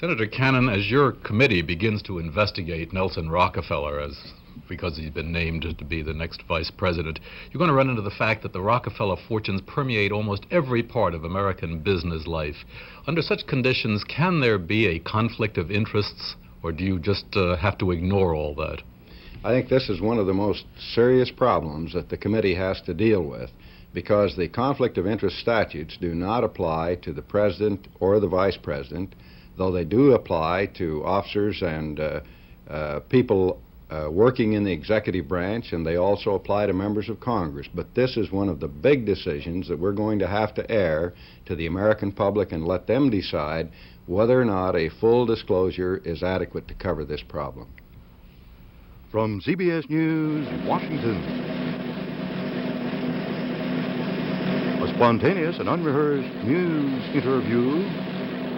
Senator Cannon, as your committee begins to investigate Nelson Rockefeller because he's been named to be the next vice president, you're going to run into the fact that the Rockefeller fortunes permeate almost every part of American business life. Under such conditions, can there be a conflict of interests, or do you just have to ignore all that? I think this is one of the most serious problems that the committee has to deal with, because the conflict of interest statutes do not apply to the president or the vice president, though they do apply to officers and people working in the executive branch, and they also apply to members of Congress. But this is one of the big decisions that we're going to have to air to the American public and let them decide whether or not a full disclosure is adequate to cover this problem. From CBS News, Washington. A spontaneous and unrehearsed news interview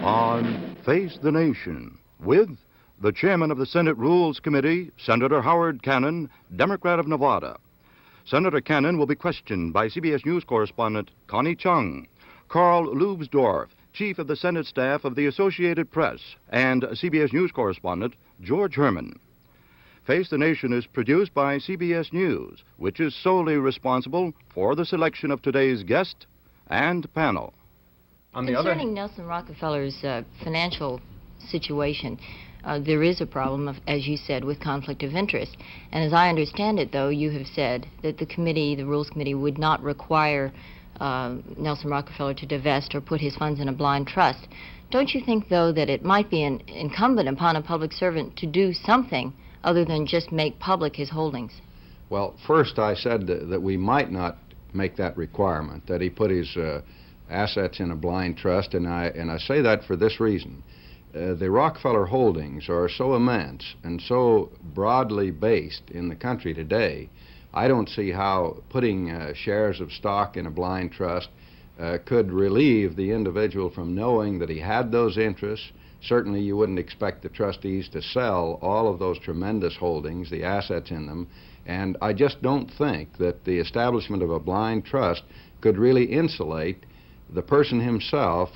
on Face the Nation with the chairman of the Senate Rules Committee, Senator Howard Cannon, Democrat of Nevada. Senator Cannon will be questioned by CBS News correspondent Connie Chung, Carl Lubsdorf, chief of the Senate staff of the Associated Press, and CBS News correspondent George Herman. Face the Nation is produced by CBS News, which is solely responsible for the selection of today's guest and panel. Concerning Nelson Rockefeller's financial situation, there is a problem, as you said, with conflict of interest. And as I understand it, though, you have said that the committee, the Rules Committee, would not require Nelson Rockefeller to divest or put his funds in a blind trust. Don't you think, though, that it might be incumbent upon a public servant to do something other than just make public his holdings? Well, first I said that we might not make that requirement, that he put his assets in a blind trust, and I say that for this reason. The Rockefeller holdings are so immense and so broadly based in the country today, I don't see how putting shares of stock in a blind trust could relieve the individual from knowing that he had those interests. Certainly you wouldn't expect the trustees to sell all of those tremendous holdings, the assets in them, and I just don't think that the establishment of a blind trust could really insulate the person himself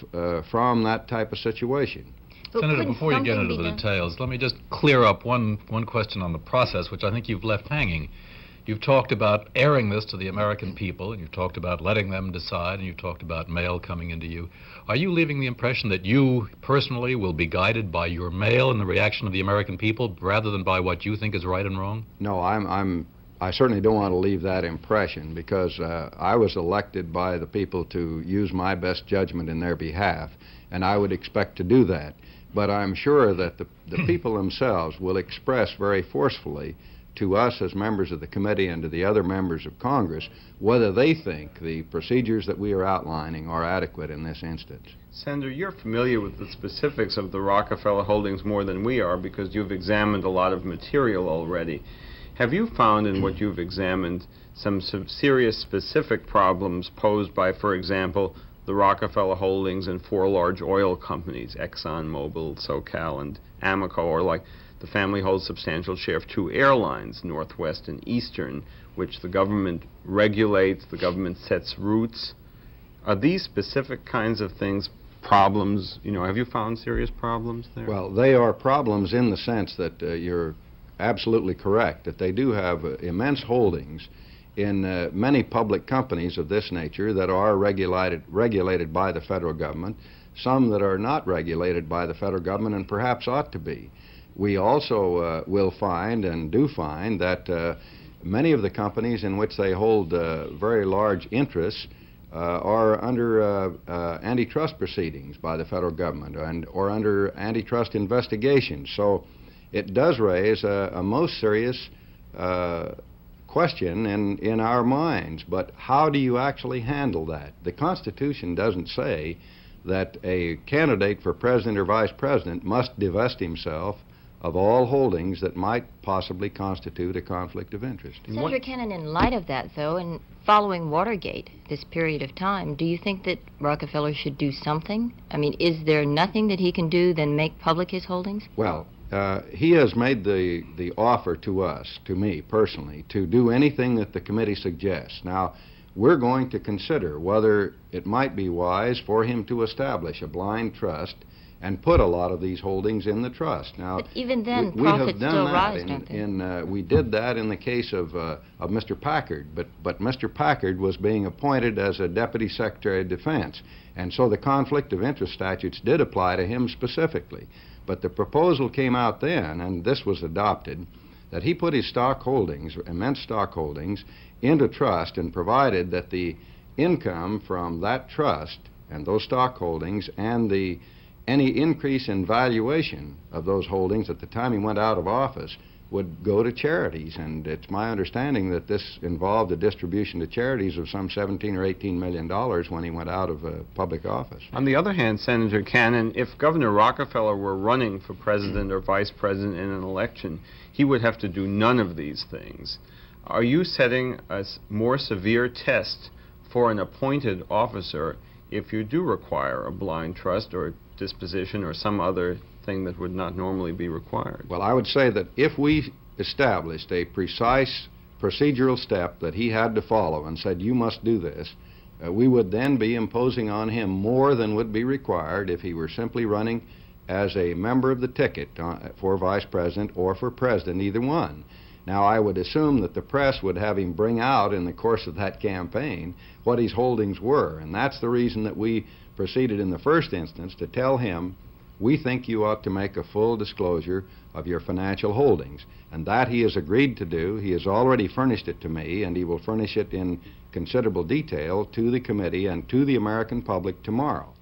from that type of situation. Senator, before you get into the details, let me just clear up one question on the process, which I think you've left hanging. You've talked about airing this to the American people, and you've talked about letting them decide, and you've talked about mail coming into you. Are you leaving the impression that you personally will be guided by your mail and the reaction of the American people rather than by what you think is right and wrong? No, I certainly don't want to leave that impression, because I was elected by the people to use my best judgment in their behalf, and I would expect to do that. But I'm sure that the people themselves will express very forcefully to us as members of the committee and to the other members of Congress whether they think the procedures that we are outlining are adequate in this instance. Senator, you're familiar with the specifics of the Rockefeller holdings more than we are, because you've examined a lot of material already. Have you found in what you've examined some serious specific problems posed by, for example, the Rockefeller holdings in 4 large oil companies, ExxonMobil, SoCal, and Amoco, or like the family holds substantial share of 2 airlines, Northwest and Eastern, which the government regulates, the government sets routes? Are these specific kinds of things problems? Have you found serious problems there? Well, they are problems in the sense that you're absolutely correct, that they do have immense holdings in many public companies of this nature that are regulated by the federal government, some that are not regulated by the federal government and perhaps ought to be. We also will find and do find that many of the companies in which they hold very large interests are under antitrust proceedings by the federal government or under antitrust investigations. So it does raise a most serious question in our minds, but how do you actually handle that? The Constitution doesn't say that a candidate for president or vice president must divest himself of all holdings that might possibly constitute a conflict of interest. Senator Cannon, in light of that, though, and following Watergate, this period of time, do you think that Rockefeller should do something? I mean, is there nothing that he can do than make public his holdings? Well, he has made the offer to us, to me personally, to do anything that the committee suggests. Now, we're going to consider whether it might be wise for him to establish a blind trust and put a lot of these holdings in the trust. Now, but even then, we profits have done still that rise, don't they? we did that in the case of Mr. Packard, but Mr. Packard was being appointed as a Deputy Secretary of Defense, and so the conflict of interest statutes did apply to him specifically. But the proposal came out then, and this was adopted, that he put his stock holdings, immense stock holdings, into trust and provided that the income from that trust and those stock holdings and any increase in valuation of those holdings at the time he went out of office would go to charities. And it's my understanding that this involved a distribution to charities of some $17 or $18 million when he went out of public office. On the other hand, Senator Cannon, if Governor Rockefeller were running for president or vice president in an election, he would have to do none of these things. Are you setting a more severe test for an appointed officer if you do require a blind trust or disposition or some other thing that would not normally be required? Well, I would say that if we established a precise procedural step that he had to follow and said, you must do this, we would then be imposing on him more than would be required if he were simply running as a member of the ticket for vice president or for president, either one. Now, I would assume that the press would have him bring out in the course of that campaign what his holdings were, and that's the reason that we proceeded in the first instance to tell him, we think you ought to make a full disclosure of your financial holdings, and that he has agreed to do. He has already furnished it to me, and he will furnish it in considerable detail to the committee and to the American public tomorrow.